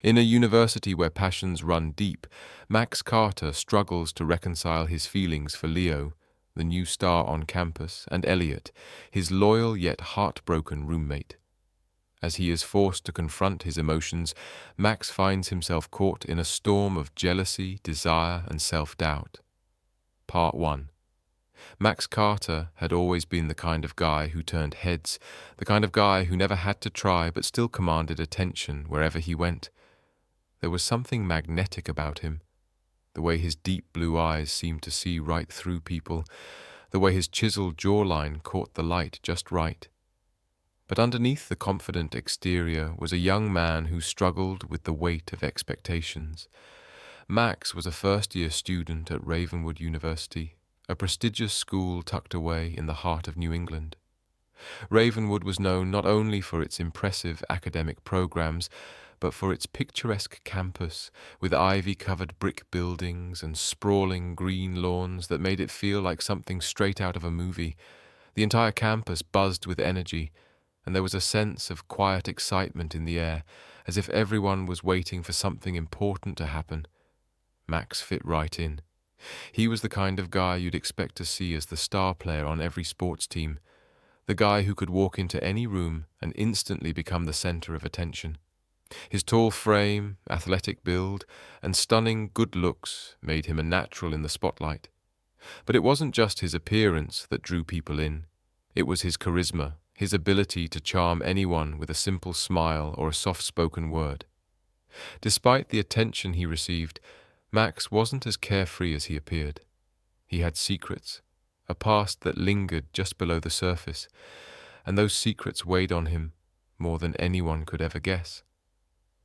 In a university where passions run deep, Max Carter struggles to reconcile his feelings for Leo, the new star on campus, and Elliot, his loyal yet heartbroken roommate. As he is forced to confront his emotions, Max finds himself caught in a storm of jealousy, desire, and self-doubt. Part 1. Max Carter had always been the kind of guy who turned heads, the kind of guy who never had to try but still commanded attention wherever he went. There was something magnetic about him, the way his deep blue eyes seemed to see right through people, the way his chiseled jawline caught the light just right. But underneath the confident exterior was a young man who struggled with the weight of expectations. Max was a first-year student at Ravenwood University, a prestigious school tucked away in the heart of New England. Ravenwood was known not only for its impressive academic programs, but for its picturesque campus, with ivy-covered brick buildings and sprawling green lawns that made it feel like something straight out of a movie. The entire campus buzzed with energy, and there was a sense of quiet excitement in the air, as if everyone was waiting for something important to happen. Max fit right in. He was the kind of guy you'd expect to see as the star player on every sports team, the guy who could walk into any room and instantly become the center of attention. His tall frame, athletic build, and stunning good looks made him a natural in the spotlight. But it wasn't just his appearance that drew people in. It was his charisma, his ability to charm anyone with a simple smile or a soft-spoken word. Despite the attention he received, Max wasn't as carefree as he appeared. He had secrets, a past that lingered just below the surface, and those secrets weighed on him more than anyone could ever guess.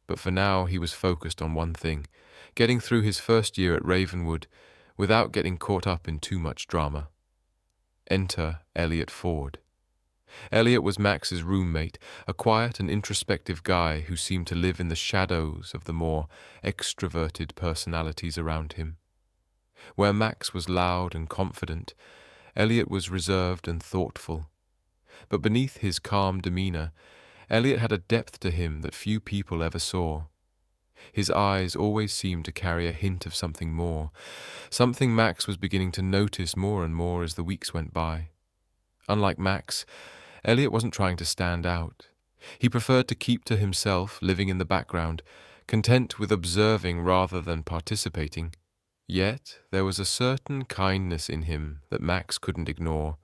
But for now he was focused on one thing, getting through his first year at Ravenwood without getting caught up in too much drama. Enter Elliot Ford. Elliot was Max's roommate, a quiet and introspective guy who seemed to live in the shadows of the more extroverted personalities around him. Where Max was loud and confident, Elliot was reserved and thoughtful. But beneath his calm demeanor, Elliot had a depth to him that few people ever saw. His eyes always seemed to carry a hint of something more, something Max was beginning to notice more and more as the weeks went by. Unlike Max, Elliot wasn't trying to stand out. He preferred to keep to himself, living in the background, content with observing rather than participating. Yet there was a certain kindness in him that Max couldn't ignore.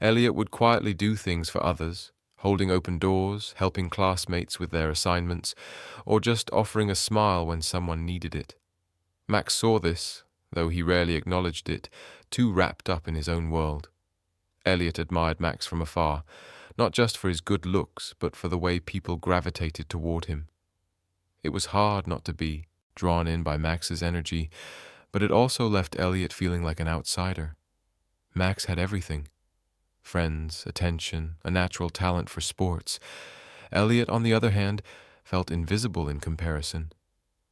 Elliot would quietly do things for others, holding open doors, helping classmates with their assignments, or just offering a smile when someone needed it. Max saw this, though he rarely acknowledged it, too wrapped up in his own world. Elliot admired Max from afar, not just for his good looks, but for the way people gravitated toward him. It was hard not to be drawn in by Max's energy, but it also left Elliot feeling like an outsider. Max had everything. Friends, attention, a natural talent for sports. Elliot, on the other hand, felt invisible in comparison.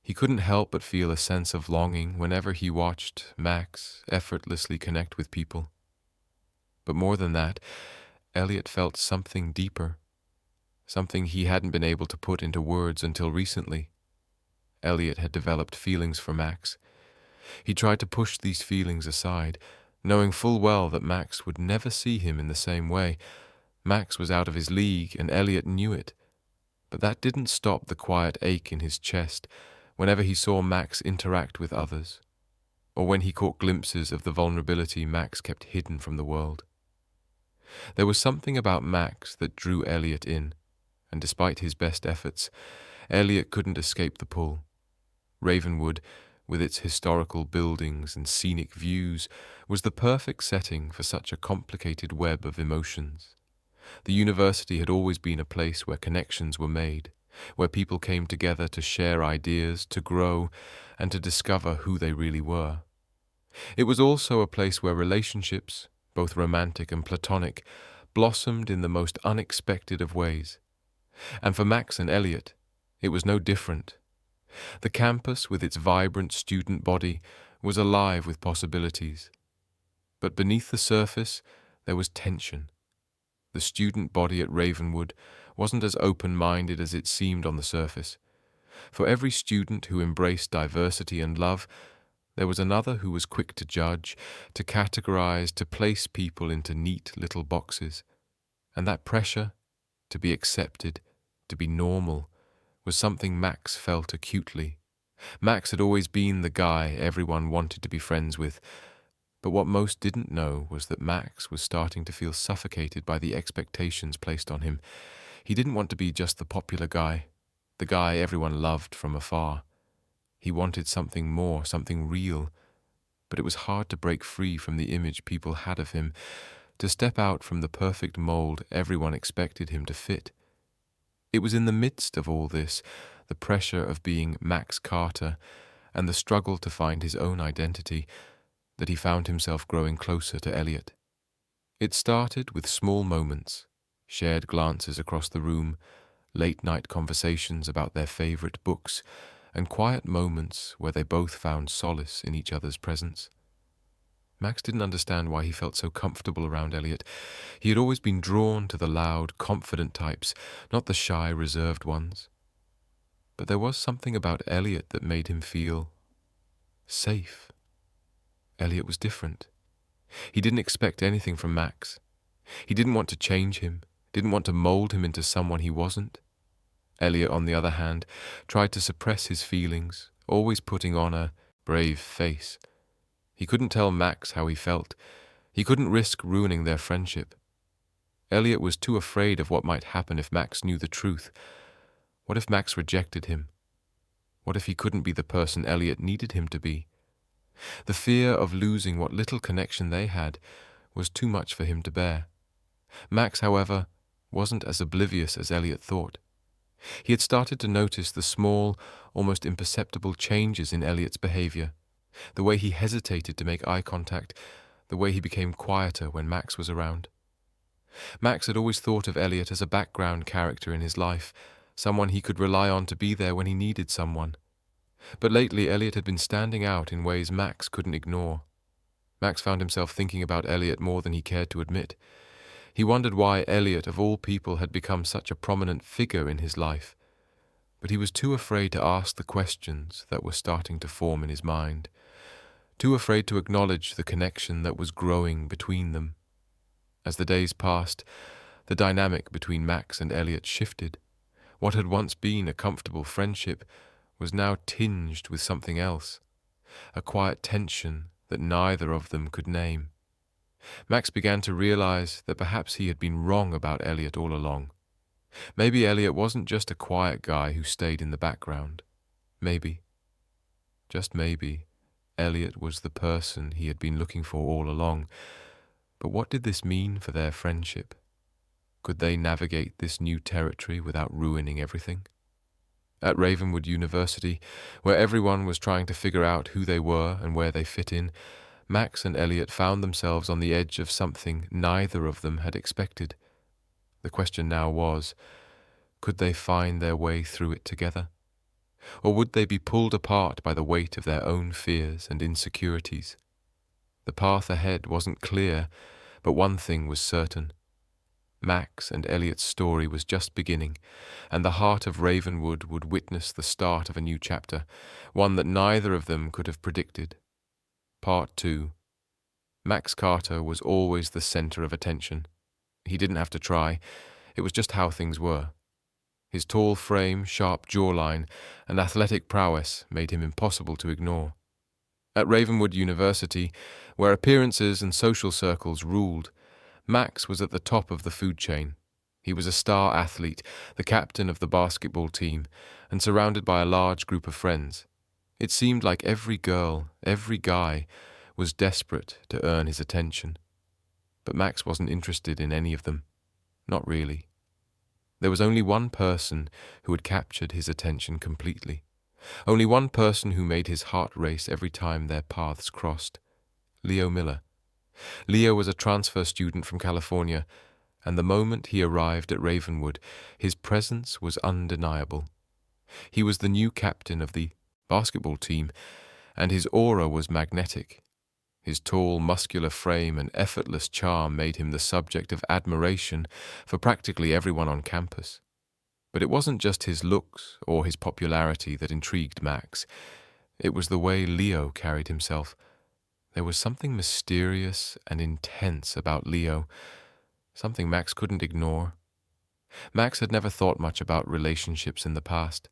He couldn't help but feel a sense of longing whenever he watched Max effortlessly connect with people. But more than that, Elliot felt something deeper, something he hadn't been able to put into words until recently. Elliot had developed feelings for Max. He tried to push these feelings aside, knowing full well that Max would never see him in the same way. Max was out of his league, and Elliot knew it. But that didn't stop the quiet ache in his chest whenever he saw Max interact with others, or when he caught glimpses of the vulnerability Max kept hidden from the world. There was something about Max that drew Elliot in, and despite his best efforts, Elliot couldn't escape the pull. Ravenwood, with its historical buildings and scenic views, was the perfect setting for such a complicated web of emotions. The university had always been a place where connections were made, where people came together to share ideas, to grow, and to discover who they really were. It was also a place where relationships, both romantic and platonic, blossomed in the most unexpected of ways. And for Max and Elliot, it was no different. The campus, with its vibrant student body, was alive with possibilities. But beneath the surface, there was tension. The student body at Ravenwood wasn't as open-minded as it seemed on the surface. For every student who embraced diversity and love, there was another who was quick to judge, to categorize, to place people into neat little boxes. And that pressure, to be accepted, to be normal, was something Max felt acutely. Max had always been the guy everyone wanted to be friends with, but what most didn't know was that Max was starting to feel suffocated by the expectations placed on him. He didn't want to be just the popular guy, the guy everyone loved from afar. He wanted something more, something real, but it was hard to break free from the image people had of him, to step out from the perfect mold everyone expected him to fit. It was in the midst of all this, the pressure of being Max Carter and the struggle to find his own identity, that he found himself growing closer to Elliot. It started with small moments, shared glances across the room, late-night conversations about their favorite books, and quiet moments where they both found solace in each other's presence. Max didn't understand why he felt so comfortable around Elliot. He had always been drawn to the loud, confident types, not the shy, reserved ones. But there was something about Elliot that made him feel safe. Elliot was different. He didn't expect anything from Max. He didn't want to change him, didn't want to mold him into someone he wasn't. Elliot, on the other hand, tried to suppress his feelings, always putting on a brave face. He couldn't tell Max how he felt. He couldn't risk ruining their friendship. Elliot was too afraid of what might happen if Max knew the truth. What if Max rejected him? What if he couldn't be the person Elliot needed him to be? The fear of losing what little connection they had was too much for him to bear. Max, however, wasn't as oblivious as Elliot thought. He had started to notice the small, almost imperceptible changes in Elliot's behavior. The way he hesitated to make eye contact, the way he became quieter when Max was around. Max had always thought of Elliot as a background character in his life, someone he could rely on to be there when he needed someone. But lately Elliot had been standing out in ways Max couldn't ignore. Max found himself thinking about Elliot more than he cared to admit. He wondered why Elliot, of all people, had become such a prominent figure in his life. But he was too afraid to ask the questions that were starting to form in his mind. Too afraid to acknowledge the connection that was growing between them. As the days passed, the dynamic between Max and Elliot shifted. What had once been a comfortable friendship was now tinged with something else, a quiet tension that neither of them could name. Max began to realize that perhaps he had been wrong about Elliot all along. Maybe Elliot wasn't just a quiet guy who stayed in the background. Maybe, just maybe, Elliot was the person he had been looking for all along. But what did this mean for their friendship? Could they navigate this new territory without ruining everything? At Ravenwood University, where everyone was trying to figure out who they were and where they fit in, Max and Elliot found themselves on the edge of something neither of them had expected. The question now was, could they find their way through it together? Or would they be pulled apart by the weight of their own fears and insecurities? The path ahead wasn't clear, but one thing was certain. Max and Elliot's story was just beginning, and the heart of Ravenwood would witness the start of a new chapter, one that neither of them could have predicted. Part 2. Max Carter was always the center of attention. He didn't have to try. It was just how things were. His tall frame, sharp jawline, and athletic prowess made him impossible to ignore. At Ravenwood University, where appearances and social circles ruled, Max was at the top of the food chain. He was a star athlete, the captain of the basketball team, and surrounded by a large group of friends. It seemed like every girl, every guy, was desperate to earn his attention. But Max wasn't interested in any of them. Not really. There was only one person who had captured his attention completely. Only one person who made his heart race every time their paths crossed. Leo Miller. Leo was a transfer student from California, and the moment he arrived at Ravenwood, his presence was undeniable. He was the new captain of the basketball team, and his aura was magnetic. His tall, muscular frame and effortless charm made him the subject of admiration for practically everyone on campus. But it wasn't just his looks or his popularity that intrigued Max. It was the way Leo carried himself. There was something mysterious and intense about Leo, something Max couldn't ignore. Max had never thought much about relationships in the past.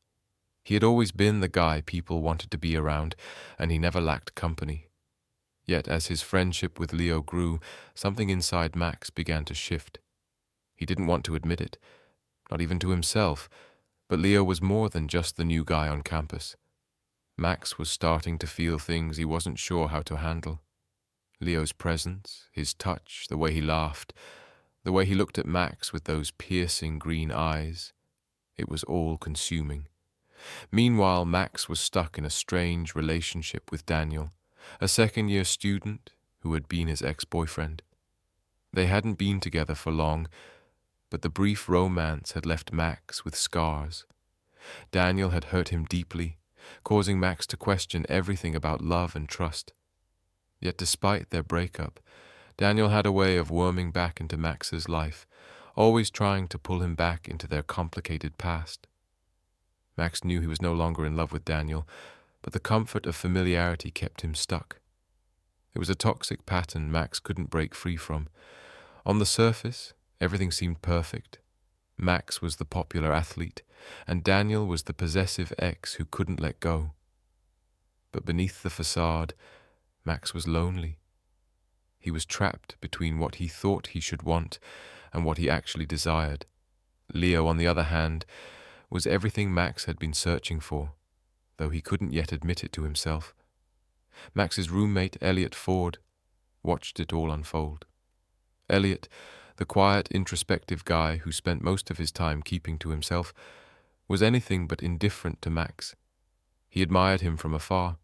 He had always been the guy people wanted to be around, and he never lacked company. Yet as his friendship with Leo grew, something inside Max began to shift. He didn't want to admit it, not even to himself, but Leo was more than just the new guy on campus. Max was starting to feel things he wasn't sure how to handle. Leo's presence, his touch, the way he laughed, the way he looked at Max with those piercing green eyes, it was all consuming. Meanwhile, Max was stuck in a strange relationship with Daniel, a second-year student who had been his ex-boyfriend. They hadn't been together for long, but the brief romance had left Max with scars. Daniel had hurt him deeply, causing Max to question everything about love and trust. Yet despite their breakup, Daniel had a way of worming back into Max's life, always trying to pull him back into their complicated past. Max knew he was no longer in love with Daniel, but the comfort of familiarity kept him stuck. It was a toxic pattern Max couldn't break free from. On the surface, everything seemed perfect. Max was the popular athlete, and Daniel was the possessive ex who couldn't let go. But beneath the facade, Max was lonely. He was trapped between what he thought he should want and what he actually desired. Leo, on the other hand, was everything Max had been searching for, though he couldn't yet admit it to himself. Max's roommate, Elliot Ford, watched it all unfold. Elliot, the quiet, introspective guy who spent most of his time keeping to himself, was anything but indifferent to Max. He admired him from afar,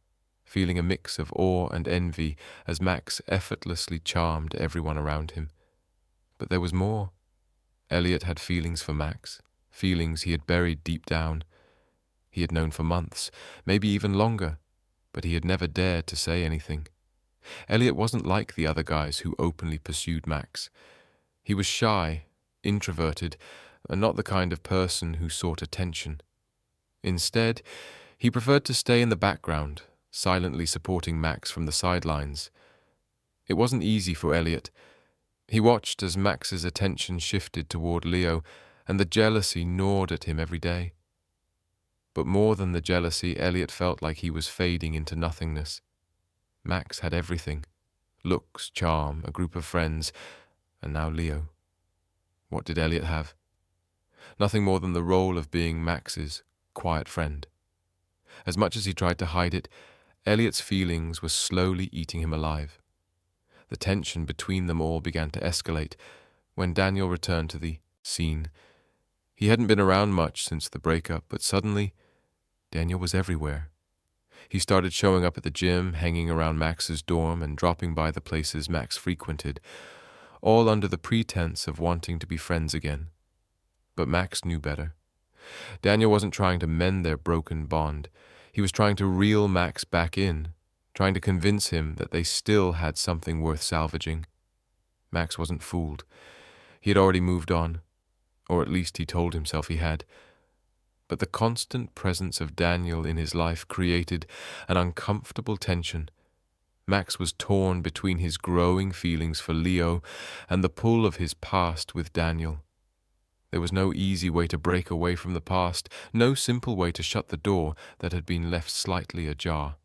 feeling a mix of awe and envy as Max effortlessly charmed everyone around him. But there was more. Elliot had feelings for Max, feelings he had buried deep down. He had known for months, maybe even longer, but he had never dared to say anything. Elliot wasn't like the other guys who openly pursued Max. He was shy, introverted, and not the kind of person who sought attention. Instead, he preferred to stay in the background, silently supporting Max from the sidelines. It wasn't easy for Elliot. He watched as Max's attention shifted toward Leo, and the jealousy gnawed at him every day. But more than the jealousy, Elliot felt like he was fading into nothingness. Max had everything: looks, charm, a group of friends, and now Leo. What did Elliot have? Nothing more than the role of being Max's quiet friend. As much as he tried to hide it, Elliot's feelings were slowly eating him alive. The tension between them all began to escalate when Daniel returned to the scene. He hadn't been around much since the breakup, but suddenly, Daniel was everywhere. He started showing up at the gym, hanging around Max's dorm, and dropping by the places Max frequented, all under the pretense of wanting to be friends again. But Max knew better. Daniel wasn't trying to mend their broken bond. He was trying to reel Max back in, trying to convince him that they still had something worth salvaging. Max wasn't fooled. He had already moved on, or at least he told himself he had. But the constant presence of Daniel in his life created an uncomfortable tension. Max was torn between his growing feelings for Leo and the pull of his past with Daniel. There was no easy way to break away from the past, no simple way to shut the door that had been left slightly ajar.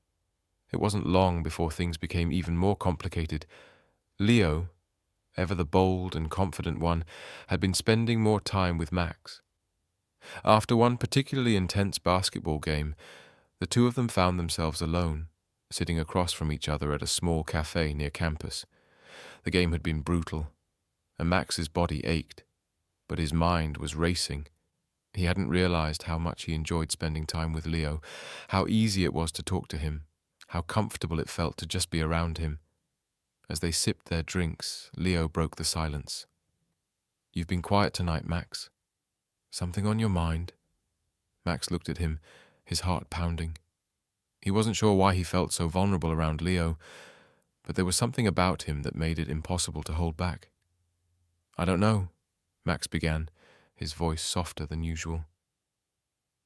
It wasn't long before things became even more complicated. Leo, ever the bold and confident one, had been spending more time with Max. After one particularly intense basketball game, the two of them found themselves alone, sitting across from each other at a small cafe near campus. The game had been brutal, and Max's body ached, but his mind was racing. He hadn't realized how much he enjoyed spending time with Leo, how easy it was to talk to him, how comfortable it felt to just be around him. As they sipped their drinks, Leo broke the silence. "You've been quiet tonight, Max. Something on your mind?" Max looked at him, his heart pounding. He wasn't sure why he felt so vulnerable around Leo, but there was something about him that made it impossible to hold back. "I don't know," Max began, his voice softer than usual.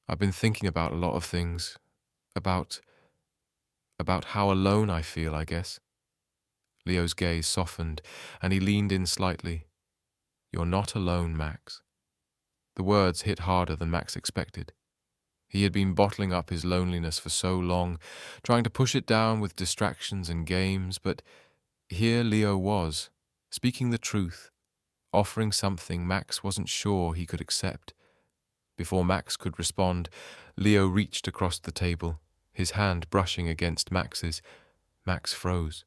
I've been thinking about a lot of things. About how alone I feel, I guess. Leo's gaze softened, and he leaned in slightly. You're not alone, Max. The words hit harder than Max expected. He had been bottling up his loneliness for so long, trying to push it down with distractions and games, but here Leo was, speaking the truth, offering something Max wasn't sure he could accept. Before Max could respond, Leo reached across the table, his hand brushing against Max's. Max froze.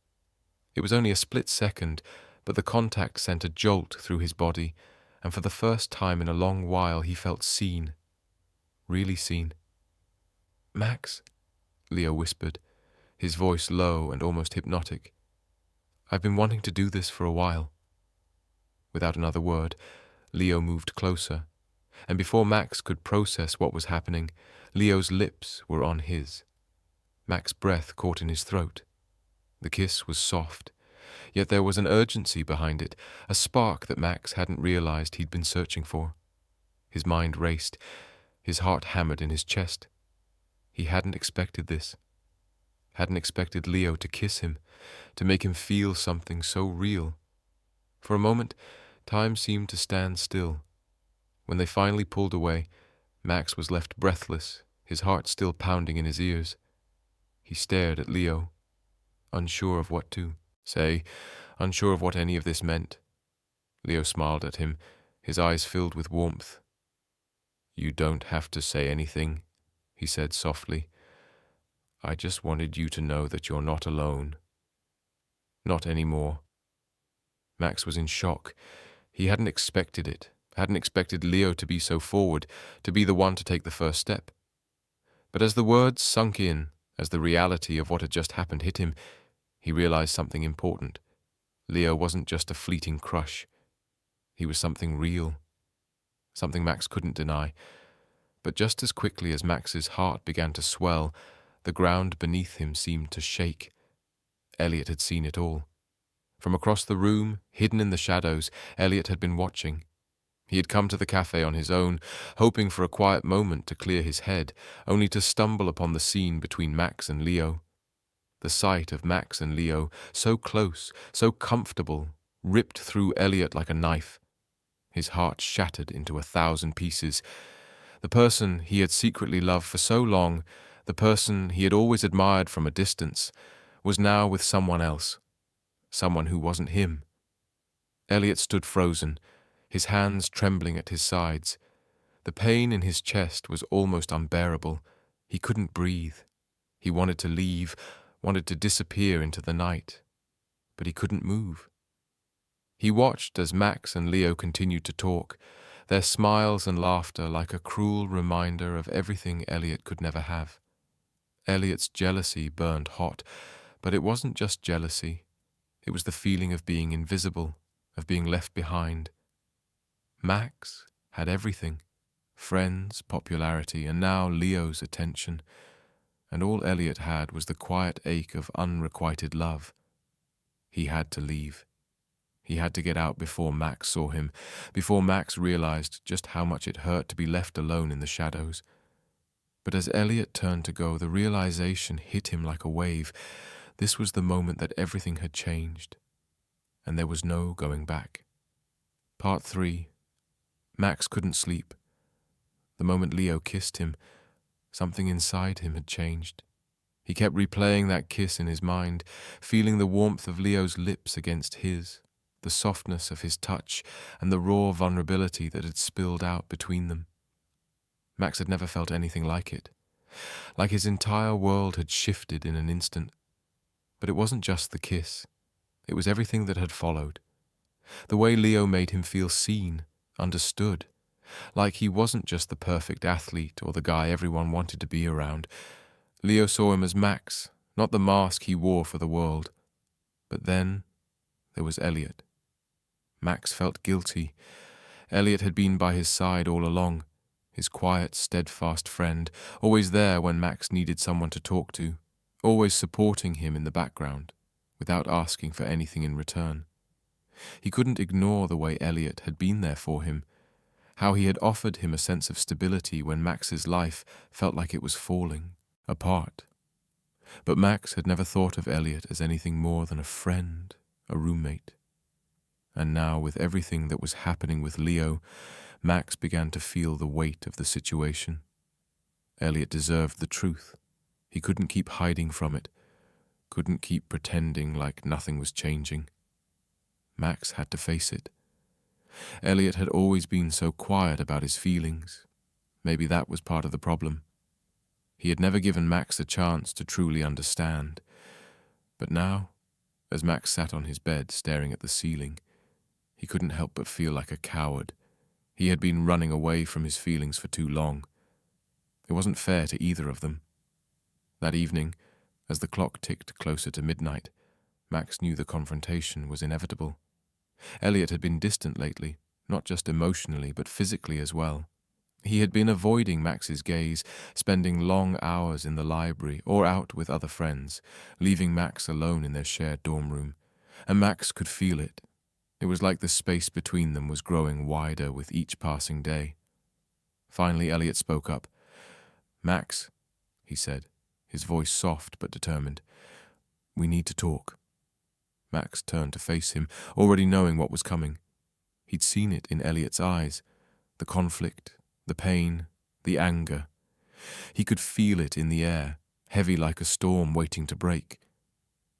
It was only a split second, but the contact sent a jolt through his body, and for the first time in a long while he felt seen. Really seen. Max, Leo whispered, his voice low and almost hypnotic. I've been wanting to do this for a while. Without another word, Leo moved closer, and before Max could process what was happening, Leo's lips were on his. Max's breath caught in his throat. The kiss was soft, yet there was an urgency behind it, a spark that Max hadn't realized he'd been searching for. His mind raced, his heart hammered in his chest. He hadn't expected this. Hadn't expected Leo to kiss him, to make him feel something so real. For a moment, time seemed to stand still. When they finally pulled away, Max was left breathless, his heart still pounding in his ears. He stared at Leo, unsure of what to say, unsure of what any of this meant. Leo smiled at him, his eyes filled with warmth. You don't have to say anything, he said softly. I just wanted you to know that you're not alone. Not anymore. Max was in shock. He hadn't expected it, hadn't expected Leo to be so forward, to be the one to take the first step. But as the words sunk in, as the reality of what had just happened hit him, he realized something important. Leo wasn't just a fleeting crush. He was something real, something Max couldn't deny. But just as quickly as Max's heart began to swell, the ground beneath him seemed to shake. Elliot had seen it all. From across the room, hidden in the shadows, Elliot had been watching. He had come to the cafe on his own, hoping for a quiet moment to clear his head, only to stumble upon the scene between Max and Leo. The sight of Max and Leo, so close, so comfortable, ripped through Elliot like a knife. His heart shattered into 1,000 pieces. The person he had secretly loved for so long, the person he had always admired from a distance, was now with someone else. Someone who wasn't him. Elliot stood frozen, his hands trembling at his sides. The pain in his chest was almost unbearable. He couldn't breathe. He wanted to leave, wanted to disappear into the night. But he couldn't move. He watched as Max and Leo continued to talk, their smiles and laughter like a cruel reminder of everything Elliot could never have. Elliot's jealousy burned hot, but it wasn't just jealousy. It was the feeling of being invisible, of being left behind. Max had everything, friends, popularity, and now Leo's attention. And all Elliot had was the quiet ache of unrequited love. He had to leave. He had to get out before Max saw him, before Max realized just how much it hurt to be left alone in the shadows. But as Elliot turned to go, the realization hit him like a wave. This was the moment that everything had changed, and there was no going back. Part 3. Max couldn't sleep. The moment Leo kissed him, something inside him had changed. He kept replaying that kiss in his mind, feeling the warmth of Leo's lips against his, the softness of his touch, and the raw vulnerability that had spilled out between them. Max had never felt anything like it. Like his entire world had shifted in an instant. But it wasn't just the kiss. It was everything that had followed. The way Leo made him feel seen, understood. Like he wasn't just the perfect athlete or the guy everyone wanted to be around. Leo saw him as Max, not the mask he wore for the world. But then there was Elliot. Max felt guilty. Elliot had been by his side all along, his quiet, steadfast friend, always there when Max needed someone to talk to, always supporting him in the background, without asking for anything in return. He couldn't ignore the way Elliot had been there for him, how he had offered him a sense of stability when Max's life felt like it was falling apart. But Max had never thought of Elliot as anything more than a friend, a roommate. And now, with everything that was happening with Leo, Max began to feel the weight of the situation. Elliot deserved the truth. He couldn't keep hiding from it, couldn't keep pretending like nothing was changing. Max had to face it. Elliot had always been so quiet about his feelings. Maybe that was part of the problem. He had never given Max a chance to truly understand. But now, as Max sat on his bed staring at the ceiling, he couldn't help but feel like a coward. He had been running away from his feelings for too long. It wasn't fair to either of them. That evening, as the clock ticked closer to midnight, Max knew the confrontation was inevitable. Elliot had been distant lately, not just emotionally, but physically as well. He had been avoiding Max's gaze, spending long hours in the library or out with other friends, leaving Max alone in their shared dorm room. And Max could feel it. It was like the space between them was growing wider with each passing day. Finally, Elliot spoke up. "Max," he said, his voice soft but determined, "we need to talk." Max turned to face him, already knowing what was coming. He'd seen it in Elliot's eyes, the conflict, the pain, the anger. He could feel it in the air, heavy like a storm waiting to break.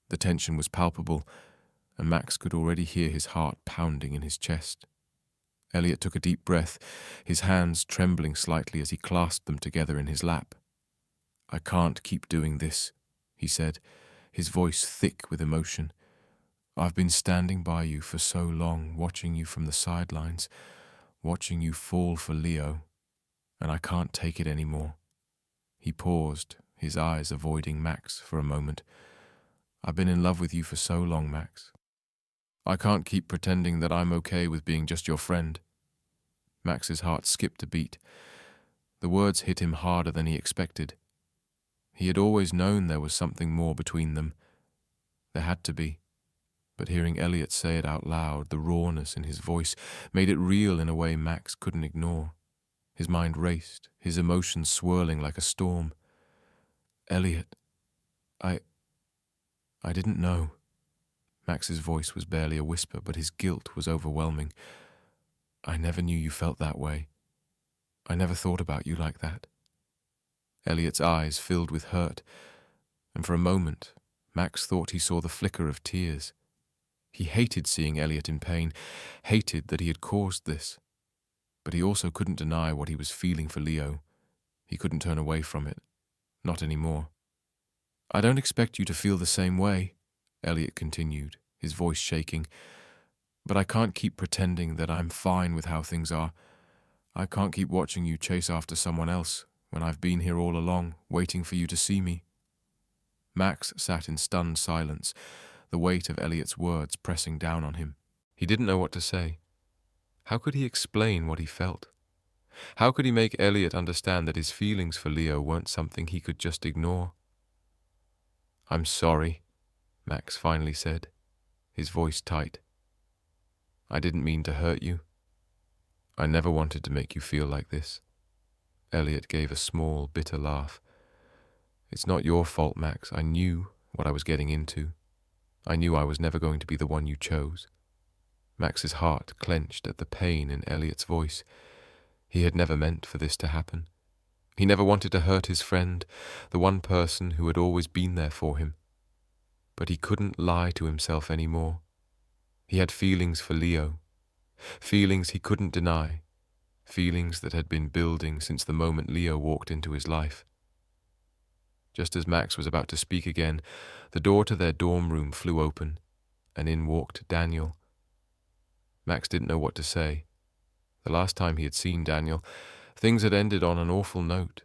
The tension was palpable, and Max could already hear his heart pounding in his chest. Elliot took a deep breath, his hands trembling slightly as he clasped them together in his lap. "I can't keep doing this," he said, his voice thick with emotion. "I've been standing by you for so long, watching you from the sidelines, watching you fall for Leo, and I can't take it anymore." He paused, his eyes avoiding Max for a moment. "I've been in love with you for so long, Max. I can't keep pretending that I'm okay with being just your friend." Max's heart skipped a beat. The words hit him harder than he expected. He had always known there was something more between them. There had to be. But hearing Elliot say it out loud, the rawness in his voice made it real in a way Max couldn't ignore. His mind raced, his emotions swirling like a storm. "Elliot, I didn't know." Max's voice was barely a whisper, but his guilt was overwhelming. "I never knew you felt that way. I never thought about you like that." Elliot's eyes filled with hurt, and for a moment, Max thought he saw the flicker of tears. He hated seeing Elliot in pain, hated that he had caused this. But he also couldn't deny what he was feeling for Leo. He couldn't turn away from it. Not anymore. "I don't expect you to feel the same way," Elliot continued, his voice shaking. "But I can't keep pretending that I'm fine with how things are. I can't keep watching you chase after someone else when I've been here all along, waiting for you to see me." Max sat in stunned silence, the weight of Elliot's words pressing down on him. He didn't know what to say. How could he explain what he felt? How could he make Elliot understand that his feelings for Leo weren't something he could just ignore? "I'm sorry," Max finally said, his voice tight. "I didn't mean to hurt you. I never wanted to make you feel like this." Elliot gave a small, bitter laugh. "It's not your fault, Max. I knew what I was getting into. I knew I was never going to be the one you chose." Max's heart clenched at the pain in Elliot's voice. He had never meant for this to happen. He never wanted to hurt his friend, the one person who had always been there for him. But he couldn't lie to himself anymore. He had feelings for Leo, feelings he couldn't deny, feelings that had been building since the moment Leo walked into his life. Just as Max was about to speak again, the door to their dorm room flew open, and in walked Daniel. Max didn't know what to say. The last time he had seen Daniel, things had ended on an awful note.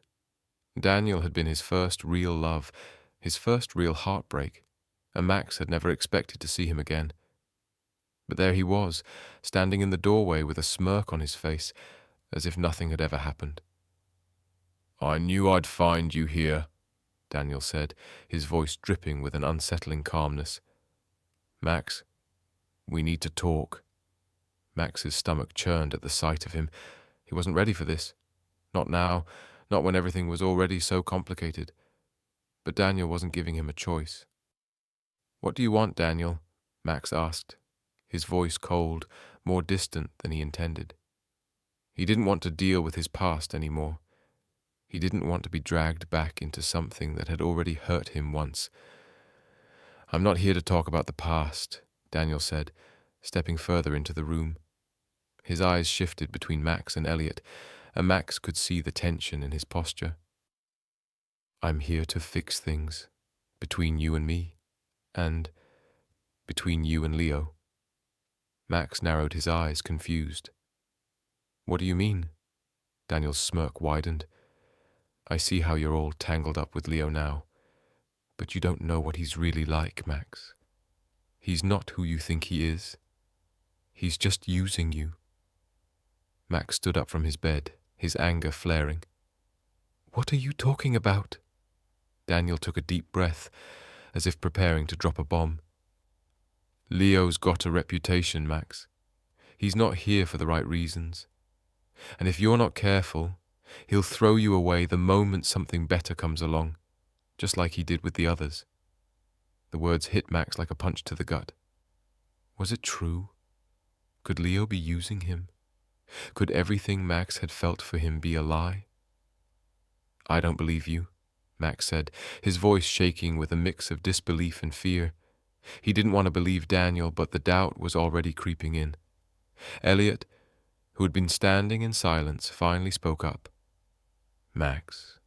Daniel had been his first real love, his first real heartbreak, and Max had never expected to see him again. But there he was, standing in the doorway with a smirk on his face, as if nothing had ever happened. "I knew I'd find you here," Daniel said, his voice dripping with an unsettling calmness. "Max, we need to talk." Max's stomach churned at the sight of him. He wasn't ready for this. Not now, not when everything was already so complicated. But Daniel wasn't giving him a choice. "What do you want, Daniel?" Max asked, his voice cold, more distant than he intended. He didn't want to deal with his past anymore. He didn't want to be dragged back into something that had already hurt him once. "I'm not here to talk about the past," Daniel said, stepping further into the room. His eyes shifted between Max and Elliot, and Max could see the tension in his posture. "I'm here to fix things between you and me, and between you and Leo." Max narrowed his eyes, confused. "What do you mean?" Daniel's smirk widened. "I see how you're all tangled up with Leo now, but you don't know what he's really like, Max. He's not who you think he is. He's just using you." Max stood up from his bed, his anger flaring. "What are you talking about?" Daniel took a deep breath, as if preparing to drop a bomb. "Leo's got a reputation, Max. He's not here for the right reasons. And if you're not careful, he'll throw you away the moment something better comes along, just like he did with the others." The words hit Max like a punch to the gut. Was it true? Could Leo be using him? Could everything Max had felt for him be a lie? "I don't believe you," Max said, his voice shaking with a mix of disbelief and fear. He didn't want to believe Daniel, but the doubt was already creeping in. Elliot, who had been standing in silence, finally spoke up. "Max,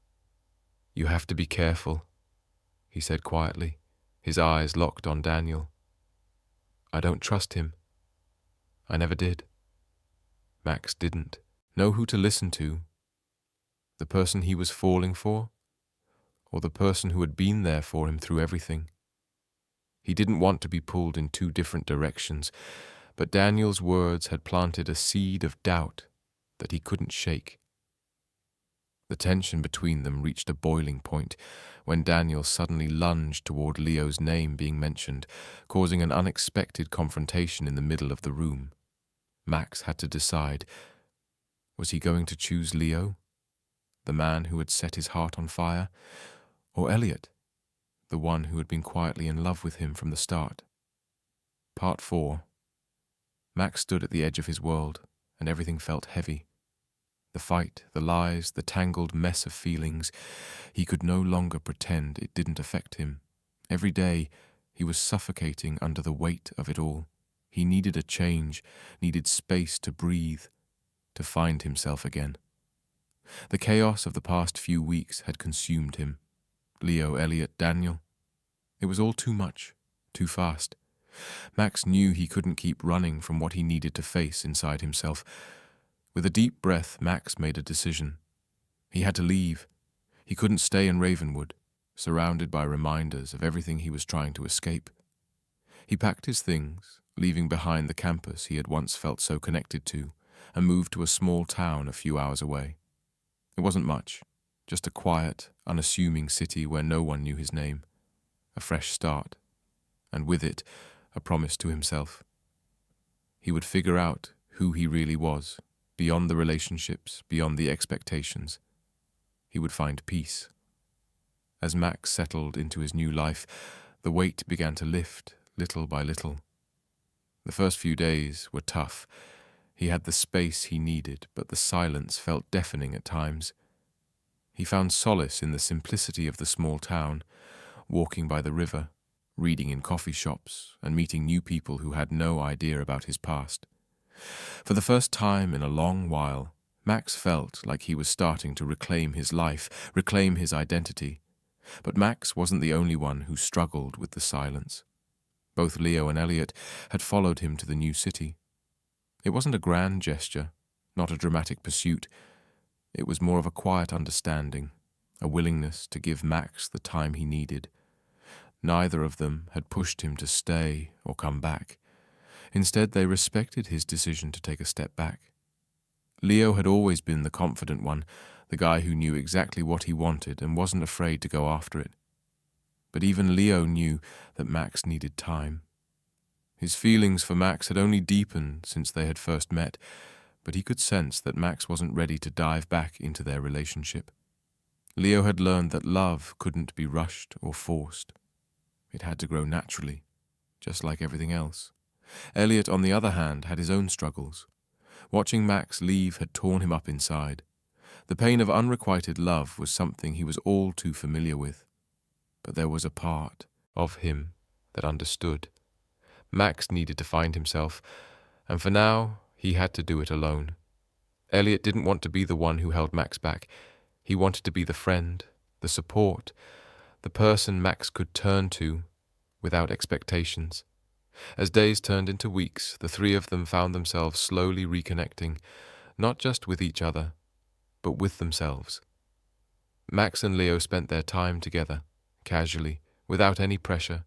you have to be careful," he said quietly, his eyes locked on Daniel. "I don't trust him. I never did." Max didn't know who to listen to. The person he was falling for, or the person who had been there for him through everything. He didn't want to be pulled in two different directions, but Daniel's words had planted a seed of doubt that he couldn't shake. The tension between them reached a boiling point when Daniel suddenly lunged toward Leo's name being mentioned, causing an unexpected confrontation in the middle of the room. Max had to decide. Was he going to choose Leo, the man who had set his heart on fire, or Elliot, the one who had been quietly in love with him from the start? Part 4. Max stood at the edge of his world, and everything felt heavy. The fight, the lies, the tangled mess of feelings. He could no longer pretend it didn't affect him. Every day, he was suffocating under the weight of it all. He needed a change, needed space to breathe, to find himself again. The chaos of the past few weeks had consumed him. Leo, Elliot, Daniel. It was all too much, too fast. Max knew he couldn't keep running from what he needed to face inside himself. With a deep breath, Max made a decision. He had to leave. He couldn't stay in Ravenwood, surrounded by reminders of everything he was trying to escape. He packed his things, leaving behind the campus he had once felt so connected to, and moved to a small town a few hours away. It wasn't much, just a quiet, unassuming city where no one knew his name. A fresh start, and with it, a promise to himself. He would figure out who he really was, beyond the relationships, beyond the expectations. He would find peace. As Max settled into his new life, the weight began to lift, little by little. The first few days were tough. He had the space he needed, but the silence felt deafening at times. He found solace in the simplicity of the small town, walking by the river, reading in coffee shops, and meeting new people who had no idea about his past. For the first time in a long while, Max felt like he was starting to reclaim his life, reclaim his identity. But Max wasn't the only one who struggled with the silence. Both Leo and Elliot had followed him to the new city. It wasn't a grand gesture, not a dramatic pursuit. It was more of a quiet understanding, a willingness to give Max the time he needed. Neither of them had pushed him to stay or come back. Instead, they respected his decision to take a step back. Leo had always been the confident one, the guy who knew exactly what he wanted and wasn't afraid to go after it. But even Leo knew that Max needed time. His feelings for Max had only deepened since they had first met, but he could sense that Max wasn't ready to dive back into their relationship. Leo had learned that love couldn't be rushed or forced. It had to grow naturally, just like everything else. Elliot, on the other hand, had his own struggles. Watching Max leave had torn him up inside. The pain of unrequited love was something he was all too familiar with. But there was a part of him that understood. Max needed to find himself, and for now, he had to do it alone. Elliot didn't want to be the one who held Max back. He wanted to be the friend, the support, the person Max could turn to without expectations. As days turned into weeks, the three of them found themselves slowly reconnecting, not just with each other, but with themselves. Max and Leo spent their time together, casually, without any pressure.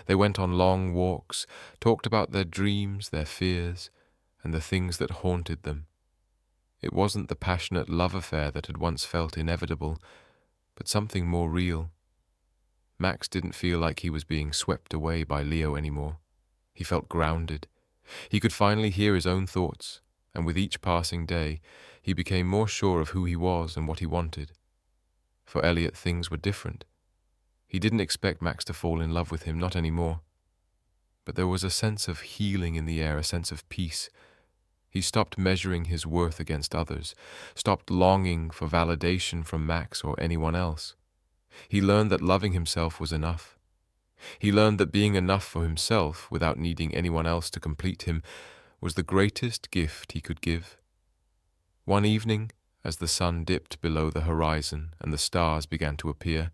They went on long walks, talked about their dreams, their fears, and the things that haunted them. It wasn't the passionate love affair that had once felt inevitable, but something more real. Max didn't feel like he was being swept away by Leo anymore. He felt grounded. He could finally hear his own thoughts, and with each passing day, he became more sure of who he was and what he wanted. For Elliot, things were different. He didn't expect Max to fall in love with him, not anymore. But there was a sense of healing in the air, a sense of peace. He stopped measuring his worth against others, stopped longing for validation from Max or anyone else. He learned that loving himself was enough. He learned that being enough for himself, without needing anyone else to complete him, was the greatest gift he could give. One evening, as the sun dipped below the horizon and the stars began to appear,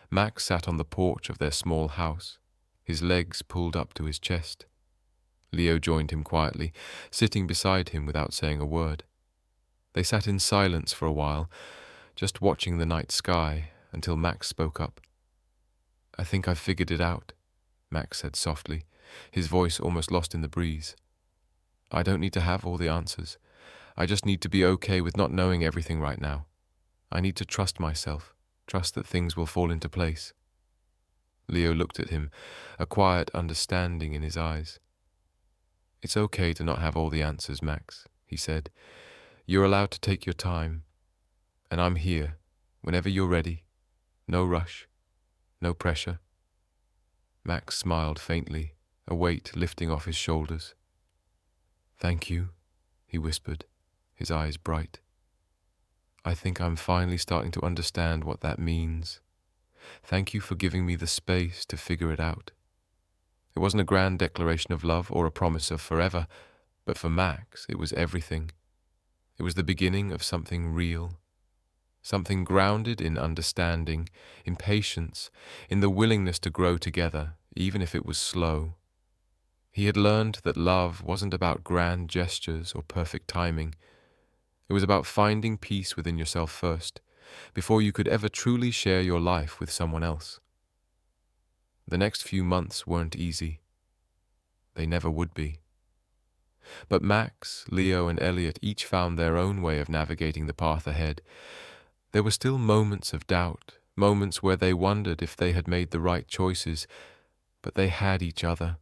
Max sat on the porch of their small house, his legs pulled up to his chest. Leo joined him quietly, sitting beside him without saying a word. They sat in silence for a while, just watching the night sky, until Max spoke up. "I think I've figured it out," Max said softly, his voice almost lost in the breeze. "I don't need to have all the answers. I just need to be okay with not knowing everything right now. I need to trust myself, trust that things will fall into place." Leo looked at him, a quiet understanding in his eyes. "It's okay to not have all the answers, Max," he said. "You're allowed to take your time. And I'm here, whenever you're ready. No rush, no pressure." Max smiled faintly, a weight lifting off his shoulders. "Thank you," he whispered, his eyes bright. "I think I'm finally starting to understand what that means. Thank you for giving me the space to figure it out." It wasn't a grand declaration of love or a promise of forever, but for Max it was everything. It was the beginning of something real, something grounded in understanding, in patience, in the willingness to grow together, even if it was slow. He had learned that love wasn't about grand gestures or perfect timing. It was about finding peace within yourself first, before you could ever truly share your life with someone else. The next few months weren't easy. They never would be. But Max, Leo, and Elliot each found their own way of navigating the path ahead. There were still moments of doubt, moments where they wondered if they had made the right choices, but they had each other,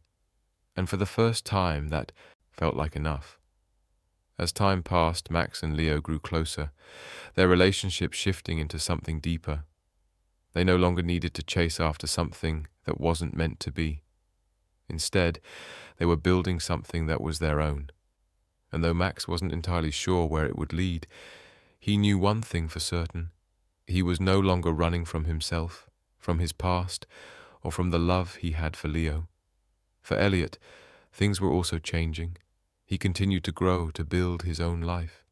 and for the first time that felt like enough. As time passed, Max and Leo grew closer, their relationship shifting into something deeper. They no longer needed to chase after something that wasn't meant to be. Instead, they were building something that was their own. And though Max wasn't entirely sure where it would lead, he knew one thing for certain. He was no longer running from himself, from his past, or from the love he had for Leo. For Elliot, things were also changing. He continued to grow, to build his own life.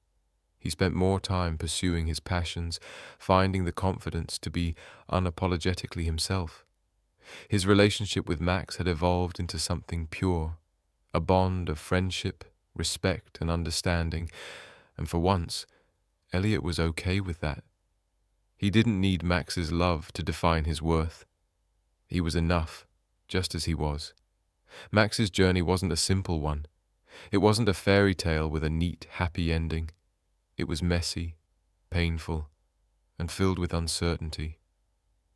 He spent more time pursuing his passions, finding the confidence to be unapologetically himself. His relationship with Max had evolved into something pure, a bond of friendship, respect, and understanding, and for once, Elliot was okay with that. He didn't need Max's love to define his worth. He was enough, just as he was. Max's journey wasn't a simple one. It wasn't a fairy tale with a neat, happy ending. It was messy, painful, and filled with uncertainty.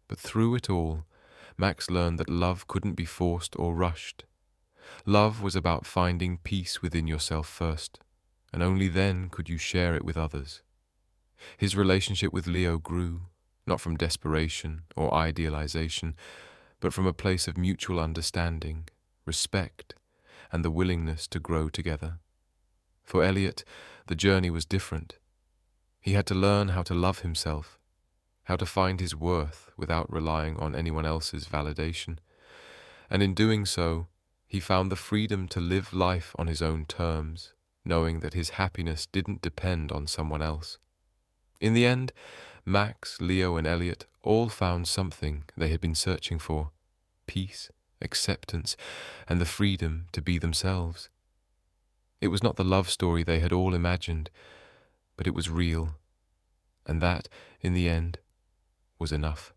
But through it all, Max learned that love couldn't be forced or rushed. Love was about finding peace within yourself first, and only then could you share it with others. His relationship with Leo grew, not from desperation or idealization, but from a place of mutual understanding, respect, and the willingness to grow together. For Elliot, the journey was different. He had to learn how to love himself, how to find his worth without relying on anyone else's validation. And in doing so, he found the freedom to live life on his own terms, knowing that his happiness didn't depend on someone else. In the end, Max, Leo, and Elliot all found something they had been searching for: peace, acceptance, and the freedom to be themselves. It was not the love story they had all imagined, but it was real, and that, in the end, was enough.